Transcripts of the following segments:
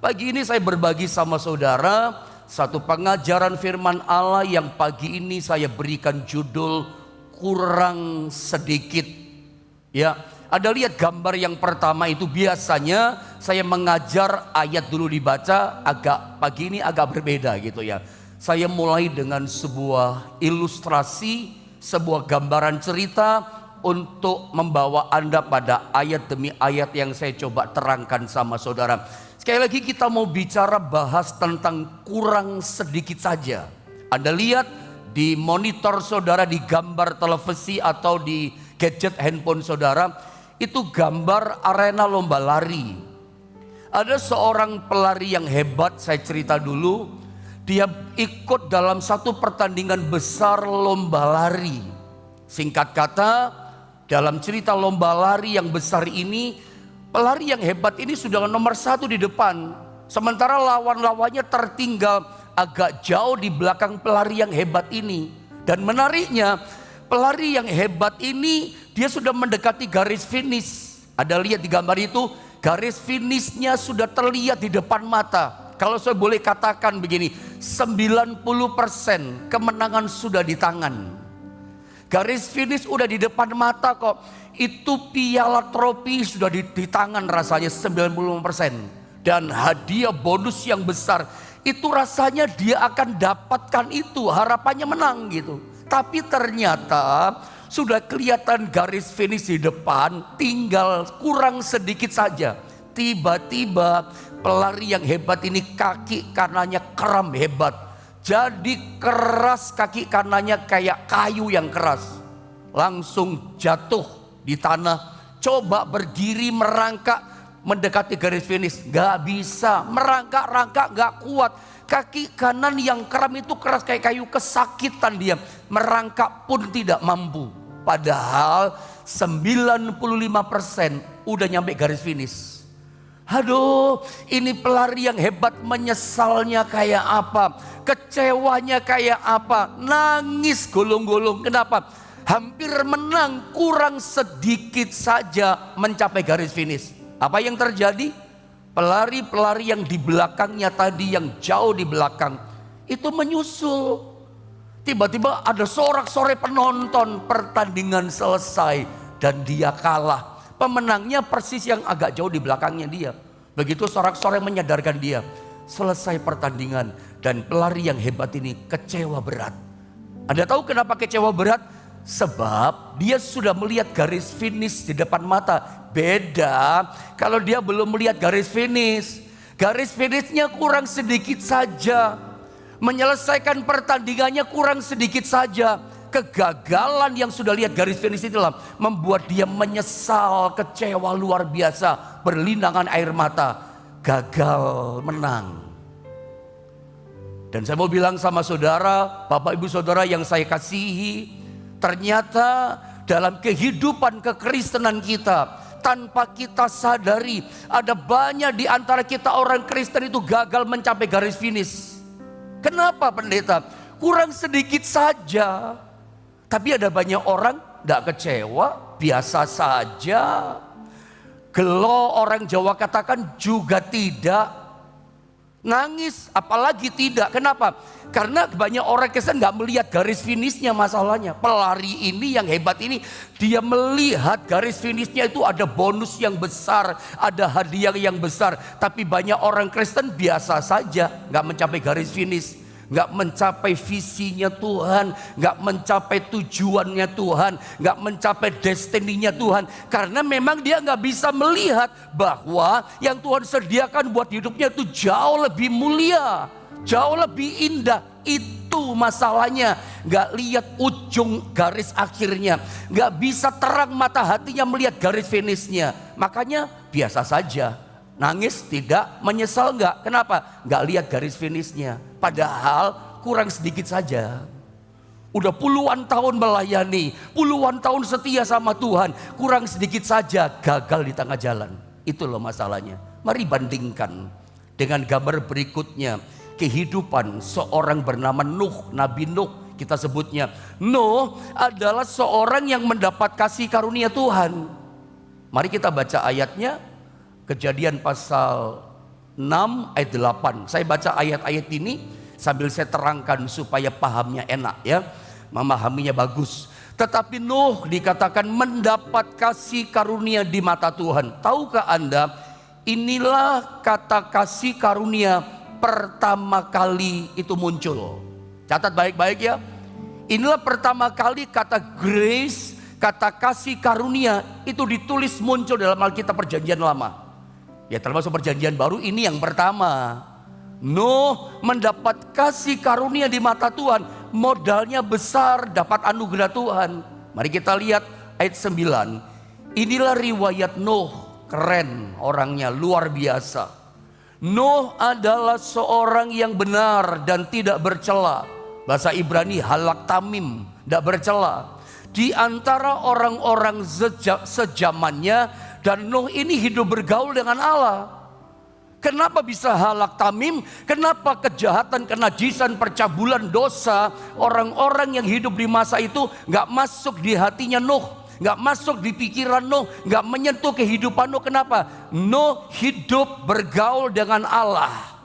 Pagi ini saya berbagi sama saudara satu pengajaran firman Allah yang pagi ini saya berikan judul kurang sedikit. Ya, ada lihat gambar yang pertama itu, biasanya saya mengajar ayat dulu dibaca, pagi ini agak berbeda gitu ya. Saya mulai dengan sebuah ilustrasi, sebuah gambaran cerita untuk membawa Anda pada ayat demi ayat yang saya coba terangkan sama saudara. Sekali lagi kita mau bicara bahas tentang kurang sedikit saja. Anda lihat di monitor saudara, di gambar televisi atau di gadget handphone saudara, itu gambar arena lomba lari. Ada seorang pelari yang hebat, saya cerita dulu. Dia ikut dalam satu pertandingan besar lomba lari. Singkat kata, dalam cerita lomba lari yang besar ini, pelari yang hebat ini sudah nomor 1 di depan, sementara lawan-lawannya tertinggal agak jauh di belakang pelari yang hebat ini. Dan menariknya, pelari yang hebat ini dia sudah mendekati garis finish. Ada lihat di gambar itu, garis finishnya sudah terlihat di depan mata. Kalau saya boleh katakan begini, 90% kemenangan sudah di tangan. Garis finish udah di depan mata kok. Itu piala trofi sudah di tangan rasanya 90%. Dan hadiah bonus yang besar itu rasanya dia akan dapatkan itu, harapannya menang gitu. Tapi ternyata sudah kelihatan garis finish di depan, tinggal kurang sedikit saja. Tiba-tiba pelari yang hebat ini kaki kanannya kram hebat. Jadi keras kaki kanannya kayak kayu yang keras. Langsung jatuh di tanah, coba berdiri merangkak mendekati garis finish, gak bisa, merangkak-rangkak gak kuat. Kaki kanan yang kram itu keras kayak kayu, kesakitan dia, merangkak pun tidak mampu. Padahal 95% udah nyampe garis finish. Aduh, ini pelari yang hebat, menyesalnya kayak apa, kecewanya kayak apa, nangis golong-golong. Kenapa? Hampir menang, kurang sedikit saja mencapai garis finish. Apa yang terjadi? Pelari-pelari yang di belakangnya tadi, yang jauh di belakang, itu menyusul. Tiba-tiba ada sorak-sorai penonton, pertandingan selesai dan dia kalah. Pemenangnya persis yang agak jauh di belakangnya dia. Begitu sorak-sorai menyadarkan dia, selesai pertandingan dan pelari yang hebat ini kecewa berat. Anda tahu kenapa kecewa berat? Sebab dia sudah melihat garis finish di depan mata. Beda kalau dia belum melihat garis finish. Garis finishnya kurang sedikit saja. Menyelesaikan pertandingannya kurang sedikit saja. Kegagalan yang sudah lihat garis finish itulah membuat dia menyesal, kecewa luar biasa, berlinangan air mata, gagal menang. Dan saya mau bilang sama saudara, Bapak Ibu Saudara yang saya kasihi, ternyata dalam kehidupan kekristenan kita, tanpa kita sadari, ada banyak di antara kita orang Kristen itu gagal mencapai garis finish. Kenapa pendeta? Kurang sedikit saja. Tapi ada banyak orang gak kecewa, biasa saja. Gelo orang Jawa katakan juga tidak. Nangis apalagi tidak. Kenapa? Karena banyak orang Kristen gak melihat garis finishnya masalahnya. Pelari ini yang hebat ini, dia melihat garis finishnya itu ada bonus yang besar, ada hadiah yang besar. Tapi banyak orang Kristen biasa saja, gak mencapai garis finish, gak mencapai visinya Tuhan, gak mencapai tujuannya Tuhan, gak mencapai destininya Tuhan. Karena memang dia gak bisa melihat bahwa yang Tuhan sediakan buat hidupnya itu jauh lebih mulia, jauh lebih indah. Itu masalahnya, gak lihat ujung garis akhirnya, gak bisa terang mata hatinya melihat garis finishnya. Makanya biasa saja. Nangis tidak, menyesal enggak. Kenapa? Enggak lihat garis finishnya. Padahal kurang sedikit saja. Udah puluhan tahun melayani, puluhan tahun setia sama Tuhan, kurang sedikit saja gagal di tengah jalan. Itu loh masalahnya. Mari bandingkan dengan gambar berikutnya, kehidupan seorang bernama Nuh, Nabi Nuh kita sebutnya. Nuh adalah seorang yang mendapat kasih karunia Tuhan. Mari kita baca ayatnya. Kejadian pasal 6 ayat 8. Saya baca ayat-ayat ini sambil saya terangkan supaya pahamnya enak ya. Memahaminya bagus. Tetapi Nuh dikatakan mendapat kasih karunia di mata Tuhan. Tahukah Anda, inilah kata kasih karunia pertama kali itu muncul. Catat baik-baik ya. Inilah pertama kali kata grace, kata kasih karunia itu ditulis muncul dalam Alkitab Perjanjian Lama. Ya termasuk Perjanjian Baru ini yang pertama. Nuh mendapat kasih karunia di mata Tuhan. Modalnya besar, dapat anugerah Tuhan. Mari kita lihat ayat 9. Inilah riwayat Nuh. Keren orangnya, luar biasa. Nuh adalah seorang yang benar dan tidak bercela. Bahasa Ibrani halak tamim, tidak bercela. Di antara orang-orang sejamannya, dan Nuh ini hidup bergaul dengan Allah. Kenapa bisa halak tamim? Kenapa kejahatan, kenajisan, percabulan, dosa orang-orang yang hidup di masa itu gak masuk di hatinya Nuh, gak masuk di pikiran Nuh, gak menyentuh kehidupan Nuh? Kenapa? Nuh hidup bergaul dengan Allah.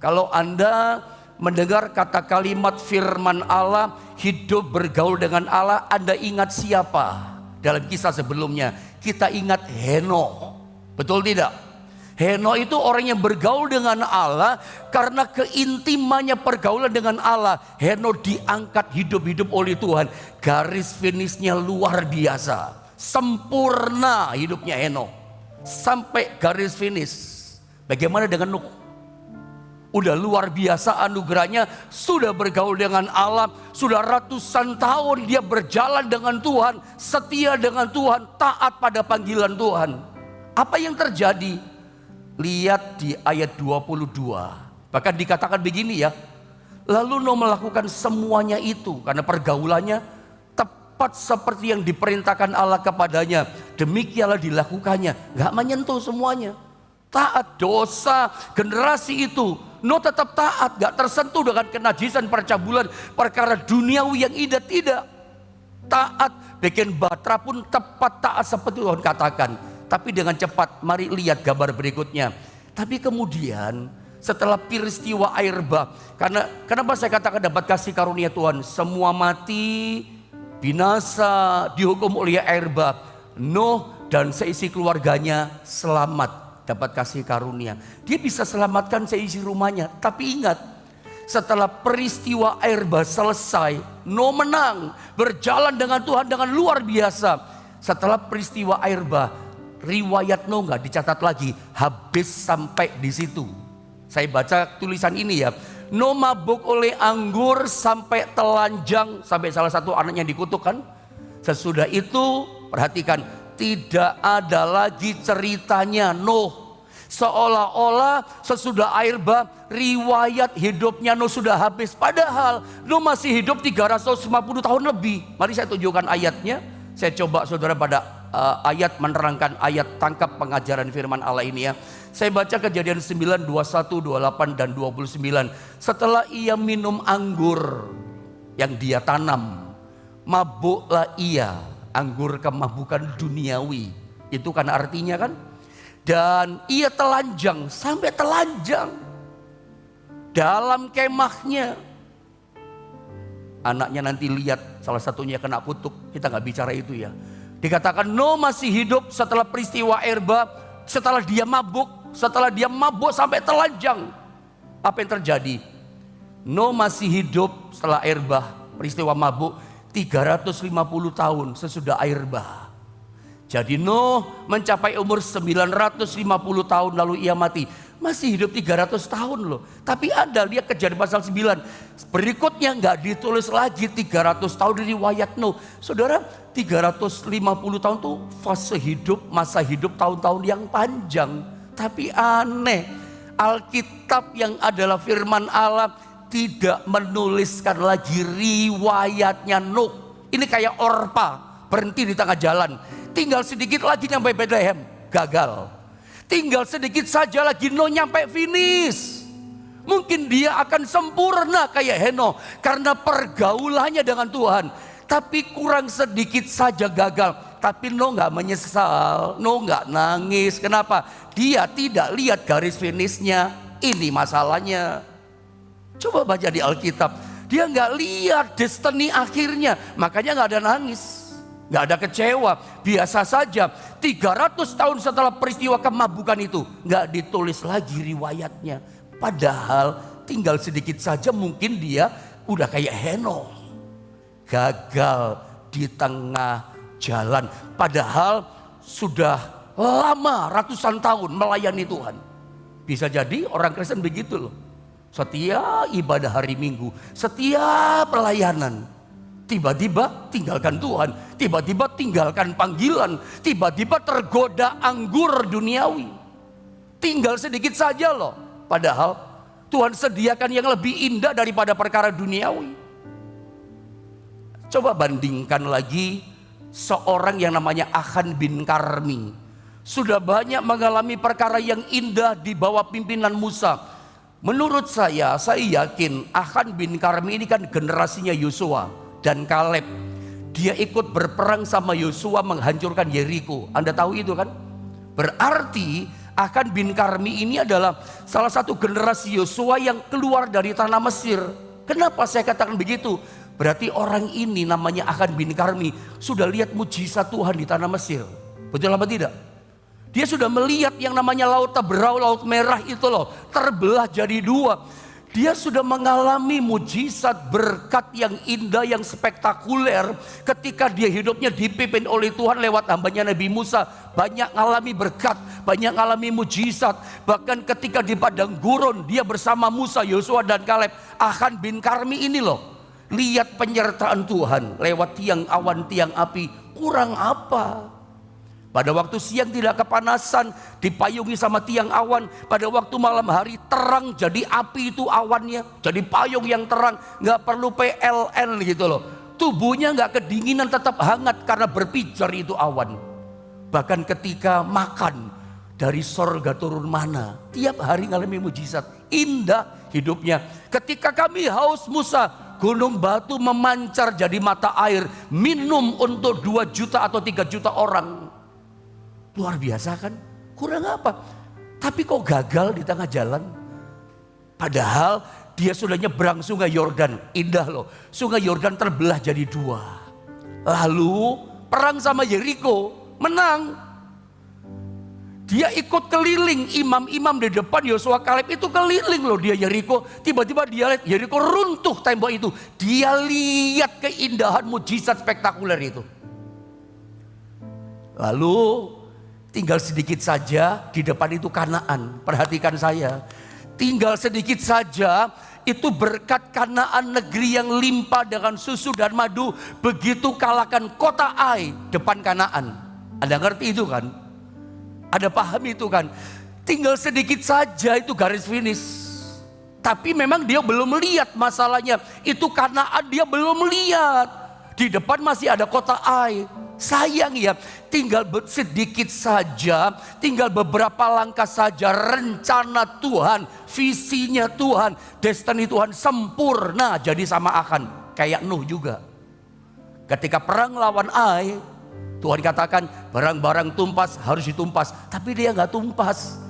Kalau Anda mendengar kata kalimat firman Allah, hidup bergaul dengan Allah, Anda ingat siapa? Dalam kisah sebelumnya kita ingat Henokh. Betul tidak? Henokh itu orang yang bergaul dengan Allah. Karena keintimannya pergaulan dengan Allah, Henokh diangkat hidup-hidup oleh Tuhan. Garis finishnya luar biasa, sempurna hidupnya Henokh sampai garis finish. Bagaimana dengan Nuh? Udah luar biasa anugerahnya, sudah bergaul dengan Allah, sudah ratusan tahun dia berjalan dengan Tuhan, setia dengan Tuhan, taat pada panggilan Tuhan. Apa yang terjadi? Lihat di ayat 22. Bahkan dikatakan begini ya. Lalu Nuh melakukan semuanya itu karena pergaulannya tepat seperti yang diperintahkan Allah kepadanya. Demikianlah dilakukannya, gak menyentuh semuanya. Taat dosa generasi itu. Nuh tetap taat, gak tersentuh dengan kenajisan, percabulan, perkara duniawi yang indah, tidak. Taat, bikin Batra pun tepat taat seperti Tuhan katakan. Tapi dengan cepat, mari lihat gambar berikutnya. Tapi kemudian setelah peristiwa air bah, kenapa saya katakan dapat kasih karunia Tuhan? Semua mati, binasa, dihukum oleh air bah. Nuh dan seisi keluarganya selamat, dapat kasih karunia. Dia bisa selamatkan seisi rumahnya. Tapi ingat, setelah peristiwa air bah selesai, Nuh menang, berjalan dengan Tuhan dengan luar biasa. Setelah peristiwa air bah, riwayat Nuh nggak dicatat lagi, habis sampai di situ. Saya baca tulisan ini ya. Nuh mabuk oleh anggur sampai telanjang, sampai salah satu anaknya dikutukkan. Sesudah itu perhatikan, tidak ada lagi ceritanya Nuh. Seolah-olah sesudah air bah, riwayat hidupnya Nuh sudah habis. Padahal Nuh masih hidup 350 tahun lebih. Mari saya tunjukkan ayatnya. Saya coba saudara pada ayat menerangkan ayat, tangkap pengajaran firman Allah ini ya. Saya baca Kejadian 9, 21, 28 dan 29. Setelah ia minum anggur yang dia tanam, mabuklah ia. Anggur kemabukan duniawi. Itu kan artinya kan. Dan ia telanjang, sampai telanjang dalam kemahnya. Anaknya nanti lihat salah satunya kena kutuk. Kita gak bicara itu ya. Dikatakan Nuh masih hidup setelah peristiwa air bah, setelah dia mabuk sampai telanjang. Apa yang terjadi? Nuh masih hidup setelah air bah, peristiwa mabuk 350 tahun sesudah air bah. Jadi Nuh mencapai umur 950 tahun lalu ia mati. Masih hidup 300 tahun loh. Tapi Anda lihat Kejadian pasal 9. Berikutnya nggak ditulis lagi 300 tahun di riwayat Nuh. Saudara, 350 tahun tuh fase hidup, masa hidup tahun-tahun yang panjang. Tapi aneh, Alkitab yang adalah firman Allah tidak menuliskan lagi riwayatnya Nuh. Ini kayak Orpa, berhenti di tengah jalan. Tinggal sedikit lagi nyampe Bethlehem, gagal. Tinggal sedikit saja lagi Nuh nyampe finish. Mungkin dia akan sempurna kayak Henokh karena pergaulannya dengan Tuhan. Tapi kurang sedikit saja gagal. tapi Nuh nggak menyesal, Nuh nggak nangis. Kenapa? Dia tidak lihat garis finishnya. Ini masalahnya. Coba baca di Alkitab, dia nggak lihat destiny akhirnya, makanya nggak ada nangis, nggak ada kecewa, biasa saja. 300 tahun setelah peristiwa kemabukan itu, nggak ditulis lagi riwayatnya. Padahal tinggal sedikit saja mungkin dia udah kayak Henokh, gagal di tengah jalan. Padahal sudah lama ratusan tahun melayani Tuhan. Bisa jadi orang Kristen begitu loh. Setiap ibadah hari Minggu, setiap pelayanan, tiba-tiba tinggalkan Tuhan, tiba-tiba tinggalkan panggilan, tiba-tiba tergoda anggur duniawi. Tinggal sedikit saja loh. Padahal Tuhan sediakan yang lebih indah daripada perkara duniawi. Coba bandingkan lagi seorang yang namanya Achan bin Karmi. Sudah banyak mengalami perkara yang indah di bawah pimpinan Musa. Menurut saya yakin Achan bin Karmi ini kan generasinya Yosua dan Kaleb. Dia ikut berperang sama Yosua menghancurkan Yeriko. Anda tahu itu kan? Berarti Achan bin Karmi ini adalah salah satu generasi Yosua yang keluar dari tanah Mesir. Kenapa saya katakan begitu? Berarti orang ini namanya Achan bin Karmi sudah lihat mujizat Tuhan di tanah Mesir. Betul apa tidak? Dia sudah melihat yang namanya Laut Teberau, Laut Merah itu loh, terbelah jadi dua. Dia sudah mengalami mujizat, berkat yang indah, yang spektakuler. Ketika dia hidupnya dipimpin oleh Tuhan lewat hambanya Nabi Musa. Banyak ngalami berkat, banyak ngalami mujizat. Bahkan ketika di padang gurun dia bersama Musa, Yosua dan Kaleb. Achan bin Karmi ini loh, lihat penyertaan Tuhan lewat tiang awan, tiang api. Kurang apa? Pada waktu siang tidak kepanasan, dipayungi sama tiang awan. Pada waktu malam hari terang, jadi api itu awannya, jadi payung yang terang. Gak perlu PLN gitu loh. Tubuhnya gak kedinginan, tetap hangat karena berpijar itu awan. Bahkan ketika makan, dari sorga turun mana. Tiap hari ngalami mujizat, indah hidupnya. Ketika kami haus Musa, gunung batu memancar jadi mata air. Minum untuk 2 juta atau 3 juta orang. Luar biasa kan? Kurang apa? Tapi kok gagal di tengah jalan? Padahal dia sudah nyebrang sungai Yordan. Indah loh. Sungai Yordan terbelah jadi 2. Lalu perang sama Yeriko, menang. Dia ikut keliling, imam-imam di depan Yosua Kaleb itu keliling loh dia Yeriko. Tiba-tiba dia lihat Yeriko runtuh tembok itu. Dia lihat keindahan mujizat spektakuler itu. Lalu tinggal sedikit saja di depan itu Kanaan. Perhatikan saya. Tinggal sedikit saja itu berkat Kanaan, negeri yang limpah dengan susu dan madu. Begitu kalahkan kota Ai depan Kanaan. Anda ngerti itu kan? Ada paham itu kan? Tinggal sedikit saja itu garis finish. Tapi memang dia belum melihat masalahnya. Itu Kanaan dia belum melihat. Di depan masih ada kota Ai. Sayang ya, tinggal sedikit saja, tinggal beberapa langkah saja rencana Tuhan, visinya Tuhan, destiny Tuhan sempurna jadi sama Achan. Kayak Nuh juga. Ketika perang lawan Ai, Tuhan katakan barang-barang tumpas harus ditumpas. Tapi dia gak tumpas.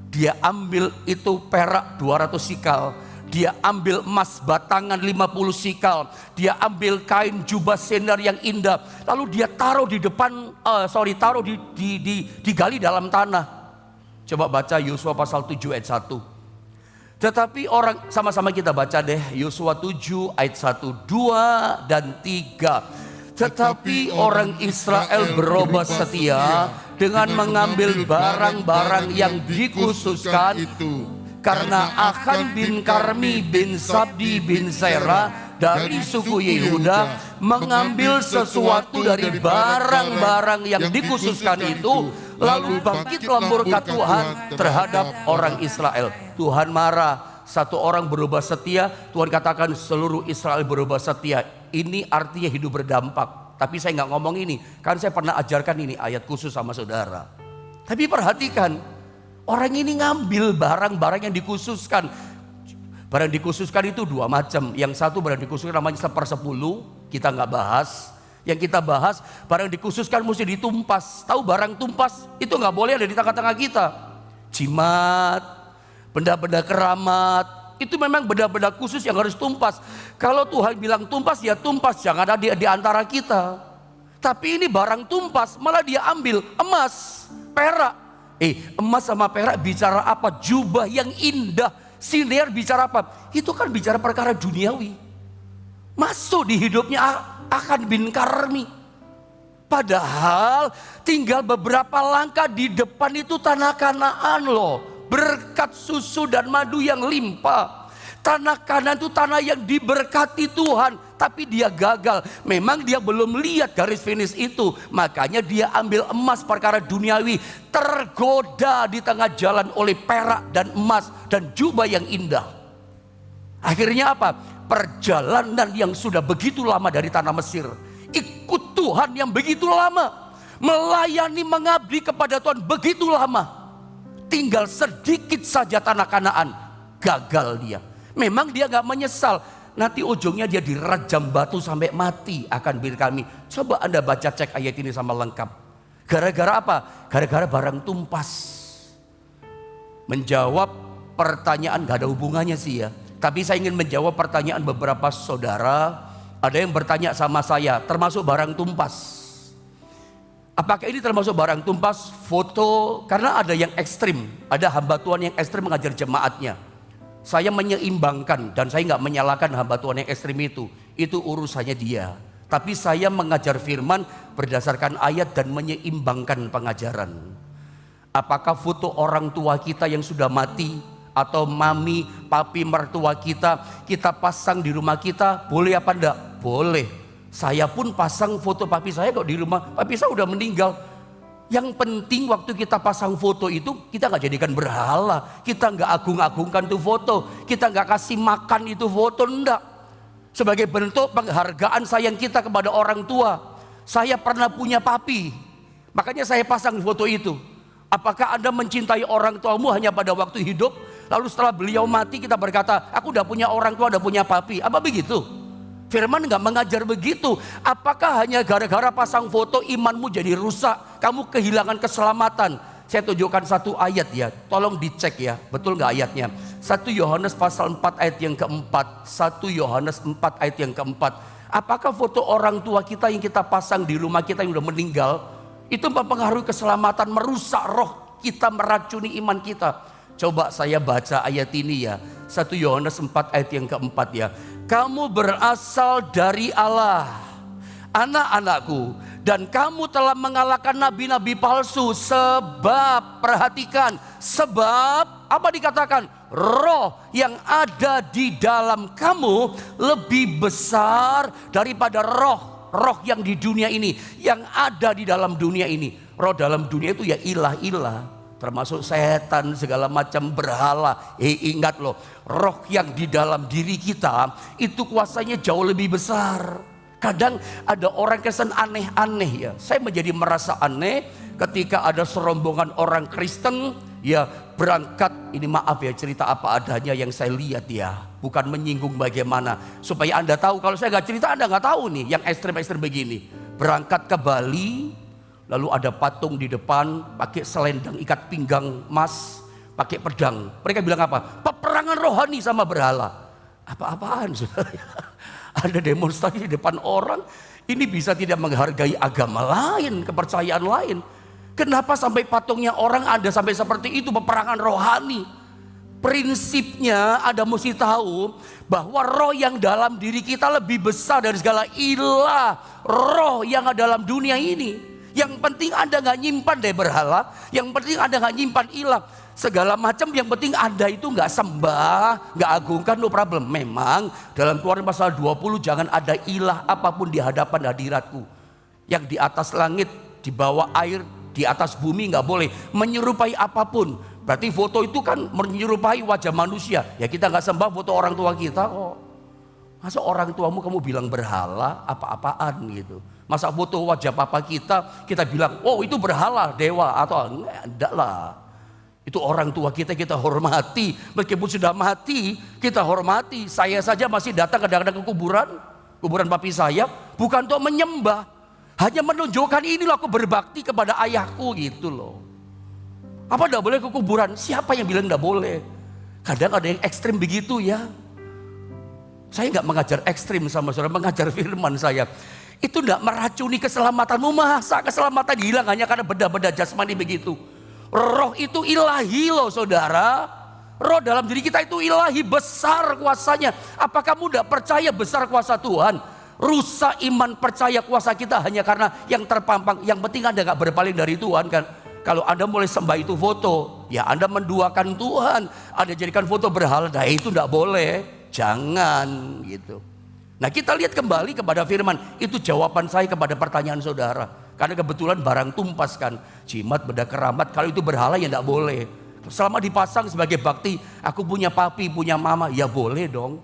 Dia ambil itu perak 200 sikal. Dia ambil emas batangan 50 sikal. Dia ambil kain jubah sendal yang indah. Lalu dia taruh di depan, taruh digali dalam tanah. Coba baca Yosua pasal 7 ayat 1. Tetapi orang, sama-sama kita baca deh. Yosua 7 ayat 1, 2 dan 3. Tetapi orang Israel berubah setia dengan mengambil barang-barang yang dikhususkan itu. Karena Achan bin Karmi bin Sabdi bin Zerah dari suku Yehuda mengambil sesuatu dari barang-barang yang dikhususkan itu, lalu bangkitlah murka Tuhan terhadap orang Israel. Tuhan marah, satu orang berubah setia, Tuhan katakan seluruh Israel berubah setia. Ini artinya hidup berdampak. Tapi saya nggak ngomong ini, kan saya pernah ajarkan ini ayat khusus sama saudara. Tapi perhatikan. Orang ini ngambil barang-barang yang dikhususkan. Barang dikhususkan itu 2 macam. Yang satu barang dikhususkan namanya 1/10. Kita nggak bahas. Yang kita bahas, barang dikhususkan mesti ditumpas. Tahu barang tumpas itu nggak boleh ada di tengah-tengah kita. Jimat, benda-benda keramat, itu memang benda-benda khusus yang harus tumpas. Kalau Tuhan bilang tumpas, ya tumpas, jangan ada di antara kita. Tapi ini barang tumpas, malah dia ambil emas, perak. Emas sama perak bicara apa? Jubah yang indah, siner bicara apa? Itu kan bicara perkara duniawi. Masuk di hidupnya Akan bin Karmi. Padahal tinggal beberapa langkah di depan itu tanah Kanaan loh. Berkat susu dan madu yang limpah. Tanah Kanaan itu tanah yang diberkati Tuhan. Tapi dia gagal. Memang dia belum lihat garis finish itu. Makanya dia ambil emas perkara duniawi. Tergoda di tengah jalan oleh perak dan emas dan jubah yang indah. Akhirnya apa? Perjalanan yang sudah begitu lama dari tanah Mesir, ikut Tuhan yang begitu lama, melayani mengabdi kepada Tuhan begitu lama, tinggal sedikit saja tanah Kanaan, gagal dia. Memang dia gak menyesal, nanti ujungnya dia dirajam batu sampai mati akan bir kami. Coba Anda baca cek ayat ini sama lengkap. Gara-gara apa? Gara-gara barang tumpas. Menjawab pertanyaan gak ada hubungannya sih ya. Tapi saya ingin menjawab pertanyaan beberapa saudara. Ada yang bertanya sama saya, termasuk barang tumpas. Apakah ini termasuk barang tumpas? Foto, karena ada yang ekstrim. Ada hamba Tuhan yang ekstrim mengajar jemaatnya. Saya menyeimbangkan dan saya nggak menyalahkan hamba Tuhan yang ekstrim itu. Itu urusannya dia. Tapi saya mengajar firman berdasarkan ayat dan menyeimbangkan pengajaran. Apakah foto orang tua kita yang sudah mati atau mami, papi, mertua kita pasang di rumah kita, boleh apa enggak? Boleh. Saya pun pasang foto papi saya kok di rumah. Papi saya udah meninggal. Yang penting waktu kita pasang foto itu, kita nggak jadikan berhala, kita nggak agung-agungkan itu foto, kita nggak kasih makan itu foto, enggak. Sebagai bentuk penghargaan sayang kita kepada orang tua. Saya pernah punya papi, makanya saya pasang foto itu. Apakah Anda mencintai orang tuamu hanya pada waktu hidup, lalu setelah beliau mati kita berkata, aku udah punya orang tua, udah punya papi? Apa begitu? Firman nggak mengajar begitu. Apakah hanya gara-gara pasang foto imanmu jadi rusak, kamu kehilangan keselamatan? Saya tunjukkan satu ayat ya, tolong dicek ya, betul nggak ayatnya? 1 Yohanes pasal 4 ayat yang keempat. 1 Yohanes 4 ayat yang keempat. Apakah foto orang tua kita yang kita pasang di rumah kita yang udah meninggal itu mempengaruhi keselamatan, merusak roh kita, meracuni iman kita? Coba saya baca ayat ini ya, 1 Yohanes 4 ayat yang keempat ya. Kamu berasal dari Allah, anak-anakku, dan kamu telah mengalahkan nabi-nabi palsu. Sebab, perhatikan, sebab apa dikatakan? Roh yang ada di dalam kamu lebih besar daripada roh yang di dunia ini, yang ada di dalam dunia ini. Roh dalam dunia itu ya ilah-ilah, termasuk setan, segala macam berhala. Ingat loh, roh yang di dalam diri kita itu kuasanya jauh lebih besar. Kadang ada orang Kristen aneh-aneh ya. Saya menjadi merasa aneh ketika ada serombongan orang Kristen ya berangkat. Ini maaf ya, cerita apa adanya yang saya lihat ya, bukan menyinggung bagaimana, supaya Anda tahu. Kalau saya nggak cerita Anda nggak tahu nih yang ekstrem-ekstrem begini. Berangkat ke Bali, lalu ada patung di depan pakai selendang ikat pinggang emas, pakai pedang. Mereka bilang apa? Peperangan rohani sama berhala. Apa-apaan saudara? Ada demonstrasi di depan orang. Ini bisa tidak menghargai agama lain, kepercayaan lain. Kenapa sampai patungnya orang ada sampai seperti itu, peperangan rohani? Prinsipnya Anda mesti tahu bahwa roh yang dalam diri kita lebih besar dari segala ilah roh yang ada dalam dunia ini. Yang penting Anda gak nyimpan deh berhala, yang penting Anda gak nyimpan ilah segala macam, yang penting Anda itu gak sembah, gak agungkan, no problem. Memang dalam Keluaran pasal 20, jangan ada ilah apapun di hadapan hadiratku. Yang di atas langit, di bawah air, di atas bumi gak boleh menyerupai apapun. Berarti foto itu kan menyerupai wajah manusia. Ya kita gak sembah foto orang tua kita kok. Masa orang tuamu kamu bilang berhala, apa-apaan gitu. Masa foto wajah papa kita bilang, oh itu berhala, dewa, atau enggak lah. Itu orang tua kita hormati. Meskipun sudah mati, kita hormati. Saya saja masih datang kadang-kadang ke kuburan papi saya. bukan untuk menyembah. Hanya menunjukkan inilah aku berbakti kepada ayahku gitu loh. Apa enggak boleh ke kuburan? Siapa yang bilang enggak boleh? Kadang ada yang ekstrim begitu ya. Saya enggak mengajar ekstrim sama saudara, mengajar firman saya. Itu enggak meracuni keselamatanmu. Masa keselamatan hilang hanya karena benda-benda jasmani begitu? Roh itu ilahi loh saudara. Roh dalam diri kita itu ilahi, besar kuasanya. Apa kamu enggak percaya besar kuasa Tuhan? Rusak iman percaya kuasa kita hanya karena yang terpampang. Yang penting Anda enggak berpaling dari Tuhan kan. Kalau Anda mulai sembah itu foto, ya Anda menduakan Tuhan. Anda jadikan foto berhala, nah itu enggak boleh. Jangan gitu. Nah kita lihat kembali kepada firman. Itu jawaban saya kepada pertanyaan saudara. Karena kebetulan barang tumpas kan. Jimat, benda keramat, kalau itu berhala ya enggak boleh. Selama dipasang sebagai bakti, aku punya papi, punya mama, ya boleh dong.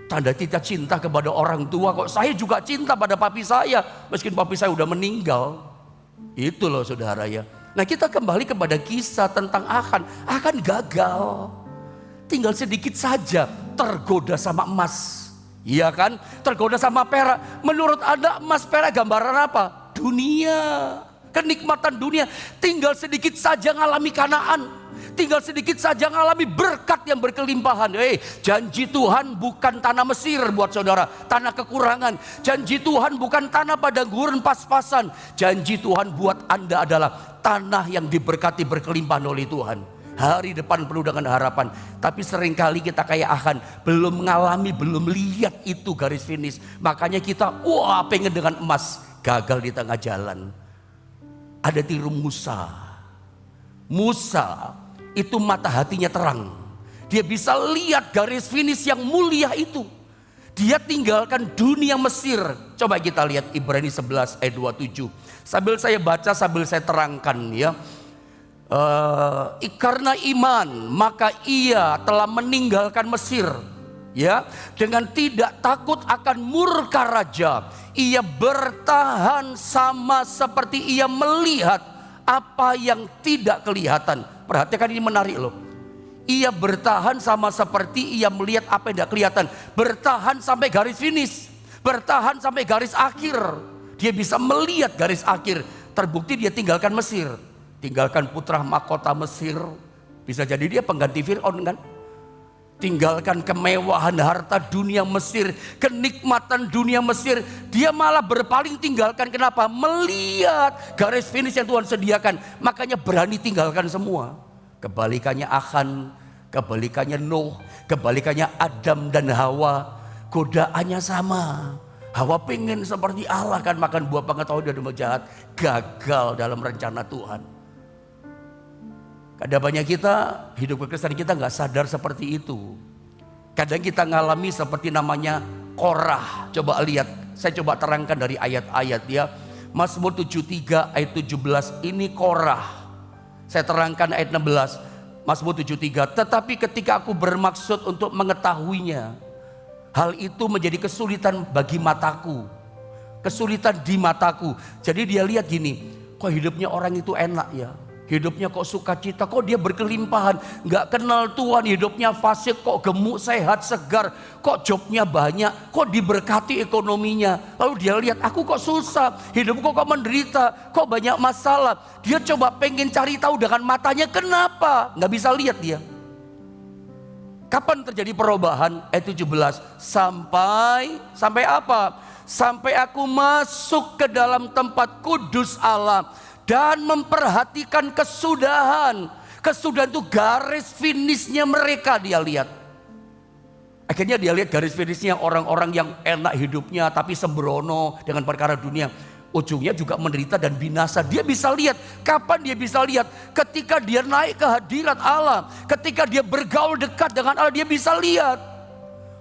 Tanda kita cinta kepada orang tua. Kok saya juga cinta pada papi saya, meskipun papi saya udah meninggal. Itu loh saudara ya. Nah kita kembali kepada kisah tentang Achan. Achan gagal. Tinggal sedikit saja tergoda sama emas. Iya kan? Tergoda sama perak. Menurut Anda emas perak gambaran apa? Dunia. Kenikmatan dunia. Tinggal sedikit saja ngalami Kanaan. Tinggal sedikit saja ngalami berkat yang berkelimpahan. Janji Tuhan bukan tanah Mesir buat saudara, tanah kekurangan. Janji Tuhan bukan tanah padang gurun pas-pasan. Janji Tuhan buat Anda adalah tanah yang diberkati berkelimpahan oleh Tuhan. Hari depan penuh dengan harapan. Tapi seringkali kita kayak Achan, belum mengalami, belum lihat itu garis finish. Makanya kita pengen dengan emas, gagal di tengah jalan. Ada tiru Musa. Musa itu mata hatinya terang. Dia bisa lihat garis finish yang mulia itu. Dia tinggalkan dunia Mesir. Coba kita lihat Ibrani 11 ayat 27. Sambil saya baca, sambil saya terangkan ya. Karena iman maka ia telah meninggalkan Mesir ya, dengan tidak takut akan murka raja. Ia bertahan sama seperti ia melihat apa yang tidak kelihatan. Perhatikan ini menarik loh. Ia bertahan sama seperti ia melihat apa yang tidak kelihatan. Bertahan sampai garis finish, bertahan sampai garis akhir. Dia bisa melihat garis akhir. Terbukti dia tinggalkan Mesir, tinggalkan putra mahkota Mesir. Bisa jadi dia pengganti Fir'aun kan. Tinggalkan kemewahan harta dunia Mesir, kenikmatan dunia Mesir. Dia malah berpaling tinggalkan. Kenapa? Melihat garis finish yang Tuhan sediakan. Makanya berani tinggalkan semua. Kebalikannya Achan, kebalikannya Nuh, kebalikannya Adam dan Hawa. Godaannya sama. Hawa pengen seperti Allah kan, makan buah pengetahuan dan jahat. Gagal dalam rencana Tuhan. Kadang banyak kita hidup kekristenan kita nggak sadar seperti itu. Kadang kita ngalami seperti namanya Korah. Coba lihat, saya coba terangkan dari ayat-ayat ya. Mazmur 73 ayat 17 ini Korah. Saya terangkan ayat 16. Mazmur 73. Tetapi ketika aku bermaksud untuk mengetahuinya, hal itu menjadi kesulitan bagi mataku. Kesulitan di mataku. Jadi dia lihat gini, kok hidupnya orang itu enak ya. Hidupnya kok sukacita, kok dia berkelimpahan. Gak kenal Tuhan, hidupnya fasik, kok gemuk, sehat, segar. Kok jobnya banyak, kok diberkati ekonominya. Lalu dia lihat, aku kok susah, hidupku kok menderita, kok banyak masalah. Dia coba pengen cari tahu dengan matanya, kenapa? Gak bisa lihat dia. Kapan terjadi perubahan? Ayat 17. Sampai apa? Sampai aku masuk ke dalam tempat kudus Allah dan memperhatikan kesudahan. Kesudahan itu garis finishnya mereka dia lihat. Akhirnya dia lihat garis finishnya orang-orang yang enak hidupnya tapi sembrono dengan perkara dunia. Ujungnya juga menderita dan binasa. Dia bisa lihat. Kapan dia bisa lihat? Ketika dia naik ke hadirat Allah. Ketika dia bergaul dekat dengan Allah, dia bisa lihat.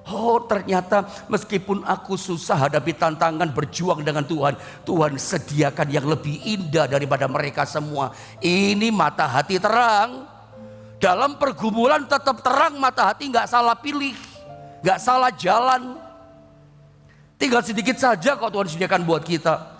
Oh, ternyata meskipun aku susah hadapi tantangan berjuang dengan Tuhan, Tuhan sediakan yang lebih indah daripada mereka semua. Ini mata hati terang. Dalam pergumulan tetap terang mata hati, gak salah pilih, gak salah jalan. Tinggal sedikit saja kok Tuhan sediakan buat kita.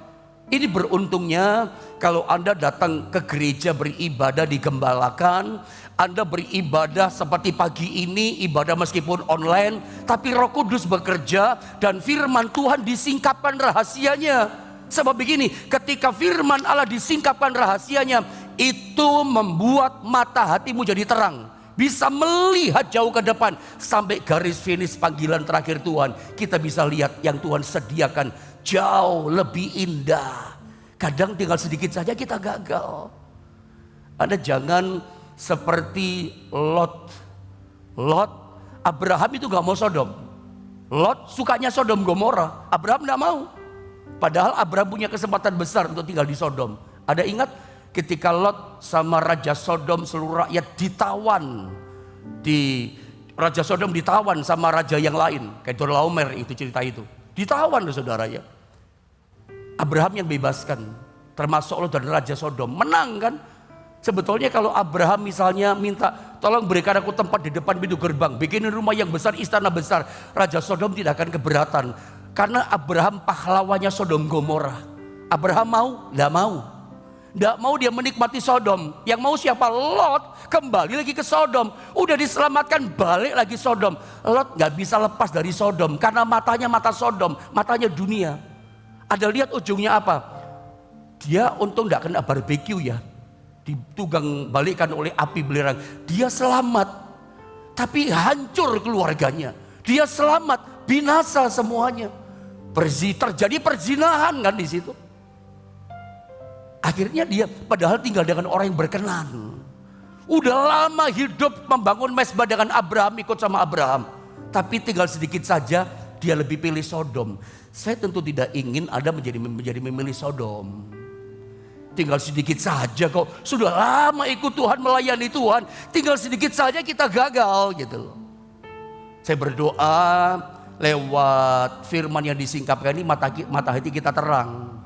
Ini beruntungnya kalau Anda datang ke gereja beribadah digembalakan, Anda beribadah seperti pagi ini, ibadah meskipun online, tapi Roh Kudus bekerja dan firman Tuhan disingkapkan rahasianya. Sebab begini, ketika firman Allah disingkapkan rahasianya, itu membuat mata hatimu jadi terang. Bisa melihat jauh ke depan sampai garis finish panggilan terakhir Tuhan. Kita bisa lihat yang Tuhan sediakan jauh lebih indah. Kadang tinggal sedikit saja kita gagal. Anda jangan seperti Lot. Abraham itu gak mau Sodom. Lot sukanya Sodom Gomora. Abraham gak mau. Padahal Abraham punya kesempatan besar untuk tinggal di Sodom. Ada ingat ketika Lot sama Raja Sodom seluruh rakyat ditawan. Raja Sodom ditawan sama raja yang lain. Kayak Dorlaomer itu cerita itu. Ditawan loh saudara ya. Abraham yang bebaskan, termasuk Lot dan Raja Sodom. Menang kan? Sebetulnya kalau Abraham misalnya minta, tolong berikan aku tempat di depan pintu gerbang, bikinin rumah yang besar, istana besar, Raja Sodom tidak akan keberatan. Karena Abraham pahlawannya Sodom Gomora. Abraham mau? Tidak mau. Tidak mau dia menikmati Sodom. Yang mau siapa? Lot. Kembali lagi ke Sodom. Udah diselamatkan, balik lagi Sodom. Lot gak bisa lepas dari Sodom. Karena matanya mata Sodom, matanya dunia. Ada lihat ujungnya apa? Dia untung gak kena barbeque ya. Ditugang balikan oleh api belerang. Dia selamat. Tapi hancur keluarganya. Dia selamat, binasa semuanya. Terjadi perzinahan kan di situ. Akhirnya dia padahal tinggal dengan orang yang berkenan. Udah lama hidup membangun mezbah dengan Abraham, ikut sama Abraham. Tapi tinggal sedikit saja dia lebih pilih Sodom. Saya tentu tidak ingin Anda menjadi memilih Sodom. Tinggal sedikit saja kok. Sudah lama ikut Tuhan, melayani Tuhan. Tinggal sedikit saja kita gagal gitu loh. Saya berdoa lewat firman yang disingkapkan ini mata hati kita terang.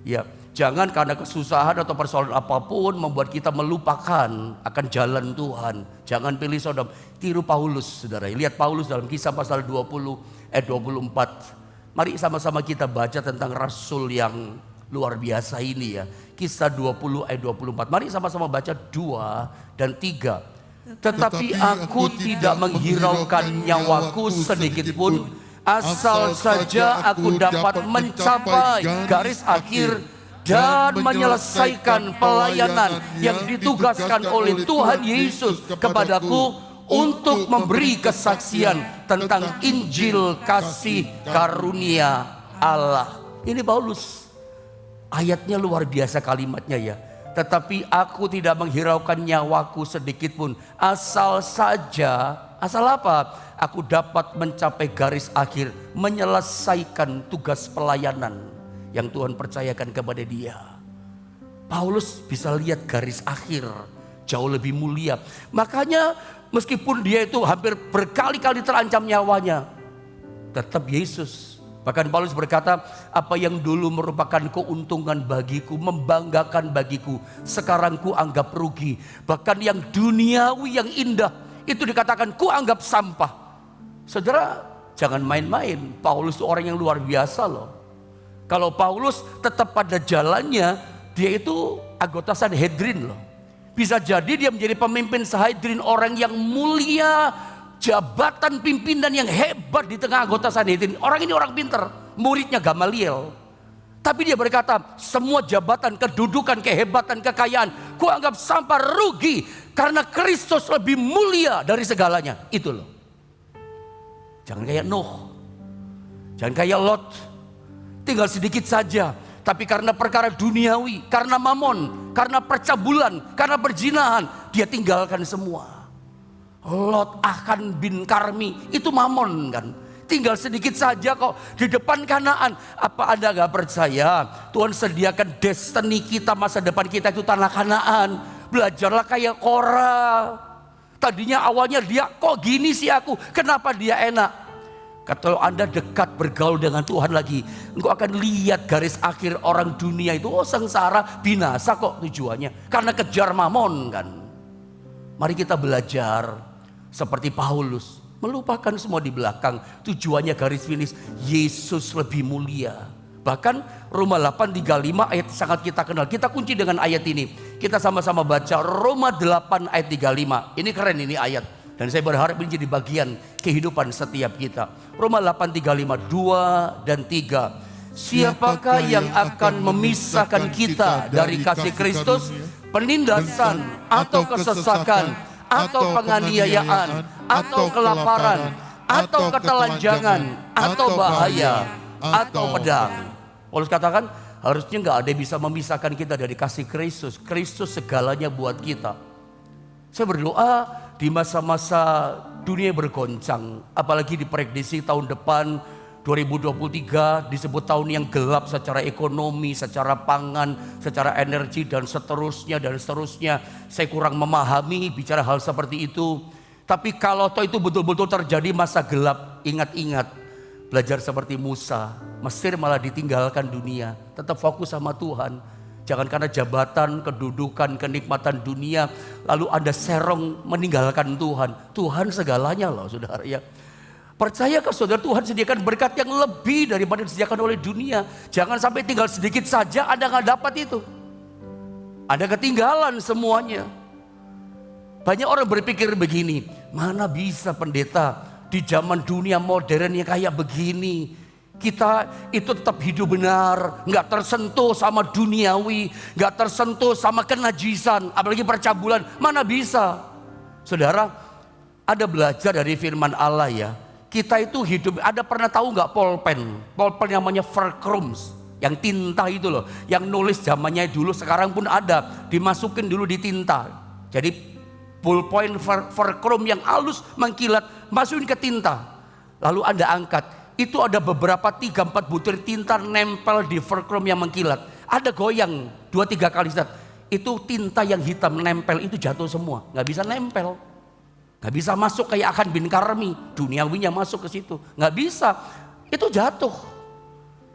Ya, jangan karena kesusahan atau persoalan apapun membuat kita melupakan akan jalan Tuhan. Jangan pilih Sodom. Tiru Paulus, saudara. Lihat Paulus dalam Kisah pasal 20 ayat 24. Mari sama-sama kita baca tentang Rasul yang luar biasa ini ya. Kisah 20 ayat 24. Mari sama-sama baca 2 dan 3. Tetapi aku tidak menghiraukan nyawaku sedikit pun, asal saja aku dapat mencapai garis akhir dan menyelesaikan pelayanan yang ditugaskan oleh Tuhan Yesus kepadaku untuk memberi kesaksian tentang Injil kasih karunia Allah. Ini Paulus. Ayatnya luar biasa kalimatnya ya. Tetapi aku tidak menghiraukan nyawaku sedikit pun, asal saja, asal apa? Aku dapat mencapai garis akhir, menyelesaikan tugas pelayanan yang Tuhan percayakan kepada dia. Paulus bisa lihat garis akhir jauh lebih mulia. Makanya meskipun dia itu hampir berkali-kali terancam nyawanya, tetap Yesus. Bahkan Paulus berkata, apa yang dulu merupakan keuntungan bagiku, membanggakan bagiku, sekarang ku anggap rugi. Bahkan yang duniawi, yang indah, itu dikatakan ku anggap sampah. Saudara, jangan main-main. Paulus itu orang yang luar biasa loh. Kalau Paulus tetap pada jalannya, dia itu anggota Sanhedrin loh. Bisa jadi dia menjadi pemimpin Sanhedrin, orang yang mulia, jabatan pimpinan yang hebat di tengah anggota Sanhedrin. Orang ini orang pintar, muridnya Gamaliel. Tapi dia berkata, semua jabatan, kedudukan, kehebatan, kekayaan, ku anggap sampah, rugi, karena Kristus lebih mulia dari segalanya. Itu loh. Jangan kayak Nuh, jangan kayak Lot. Tinggal sedikit saja, tapi karena perkara duniawi, karena mamon, karena percabulan, karena perzinahan, dia tinggalkan semua. Lot, Achan bin Karmi, itu mamon kan. Tinggal sedikit saja kok di depan Kanaan. Apa Anda gak percaya Tuhan sediakan destiny kita, masa depan kita itu tanah Kanaan. Belajarlah kayak Korah. Tadinya awalnya dia, kok gini sih aku, kenapa dia enak. Kalau Anda dekat bergaul dengan Tuhan lagi, engkau akan lihat garis akhir orang dunia itu, oh sengsara, binasa kok tujuannya. Karena kejar mamon kan. Mari kita belajar seperti Paulus, melupakan semua di belakang. Tujuannya garis finish, Yesus lebih mulia. Bahkan Roma 8:35 ayat sangat kita kenal. Kita kunci dengan ayat ini. Kita sama-sama baca Roma 8 ayat 35. Ini keren ini ayat. Dan saya berharap ini jadi bagian kehidupan setiap kita. Roma 8:35, 2 dan 3. Siapakah yang akan memisahkan kita dari kasih Kristus? Penindasan atau kesesakan atau penganiayaan atau kelaparan atau ketelanjangan atau bahaya atau pedang. Paulus katakan harusnya nggak ada yang bisa memisahkan kita dari kasih Kristus. Kristus segalanya buat kita. Saya berdoa di masa-masa dunia bergoncang, apalagi diprediksi tahun depan 2023 disebut tahun yang gelap secara ekonomi, secara pangan, secara energi dan seterusnya dan seterusnya. Saya kurang memahami bicara hal seperti itu. Tapi kalau toh itu betul-betul terjadi masa gelap, ingat-ingat belajar seperti Musa. Mesir malah ditinggalkan dunia, tetap fokus sama Tuhan. Jangan karena jabatan, kedudukan, kenikmatan dunia lalu Anda serong meninggalkan Tuhan. Tuhan segalanya loh saudara ya. Percayakah saudara, Tuhan sediakan berkat yang lebih daripada disediakan oleh dunia. Jangan sampai tinggal sedikit saja Anda gak dapat itu. Anda ketinggalan semuanya. Banyak orang berpikir begini, mana bisa pendeta di zaman dunia modern yang kayak begini. Kita itu tetap hidup benar, gak tersentuh sama duniawi, gak tersentuh sama kenajisan, apalagi percabulan. Mana bisa? Saudara, ada belajar dari firman Allah ya. Kita itu hidup, ada pernah tahu nggak polpen? Polpen namanya Verkrums, yang tinta itu loh, yang nulis zamannya dulu, sekarang pun ada, dimasukin dulu di tinta. Jadi ballpoint Verkrum yang halus mengkilat, masukin ke tinta. Lalu Anda angkat, itu ada beberapa 3-4 butir tinta nempel di Verkrum yang mengkilat. Ada goyang 2-3 kali, itu tinta yang hitam nempel itu jatuh semua, nggak bisa nempel. Gak bisa masuk kayak Akan bin Karmi, duniawinya masuk ke situ. Gak bisa, itu jatuh.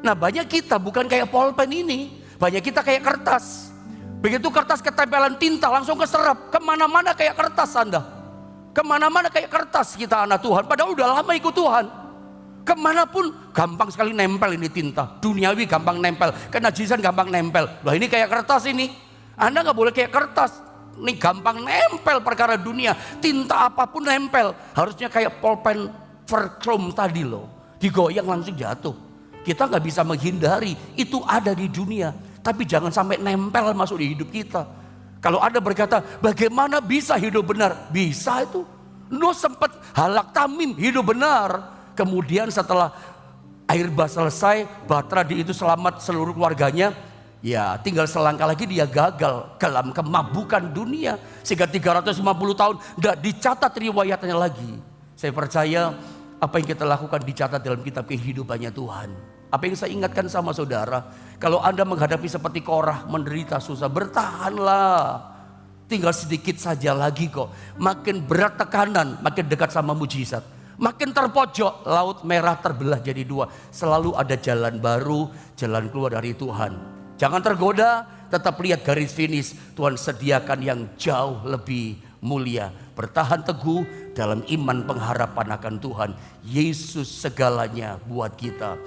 Nah banyak kita bukan kayak polpen ini, banyak kita kayak kertas. Begitu kertas ketempelan tinta langsung keserap, kemana-mana kayak kertas Anda. Kemana-mana kayak kertas kita anak Tuhan, padahal udah lama ikut Tuhan. Kemanapun gampang sekali nempel ini tinta, duniawi gampang nempel, kenajisan gampang nempel. Loh ini kayak kertas ini, Anda gak boleh kayak kertas. Ini gampang nempel perkara dunia, tinta apapun nempel. Harusnya kayak polpen Verkrum tadi loh, digoyang langsung jatuh. Kita gak bisa menghindari, itu ada di dunia. Tapi jangan sampai nempel masuk di hidup kita. Kalau Anda berkata, bagaimana bisa hidup benar? Bisa itu. Nuh sempat halak tamim hidup benar. Kemudian setelah air bah selesai, Batradi itu selamat seluruh keluarganya. Ya tinggal selangkah lagi dia gagal dalam kemabukan dunia. Sehingga 350 tahun tidak dicatat riwayatnya lagi. Saya percaya apa yang kita lakukan dicatat dalam kitab kehidupannya Tuhan. Apa yang saya ingatkan sama saudara, kalau Anda menghadapi seperti Korah menderita susah, bertahanlah. Tinggal sedikit saja lagi kok. Makin berat tekanan, makin dekat sama mujizat. Makin terpojok, laut merah terbelah jadi 2. Selalu ada jalan baru, jalan keluar dari Tuhan. Jangan tergoda, tetap lihat garis finish. Tuhan sediakan yang jauh lebih mulia. Bertahan teguh dalam iman pengharapan akan Tuhan. Yesus segalanya buat kita.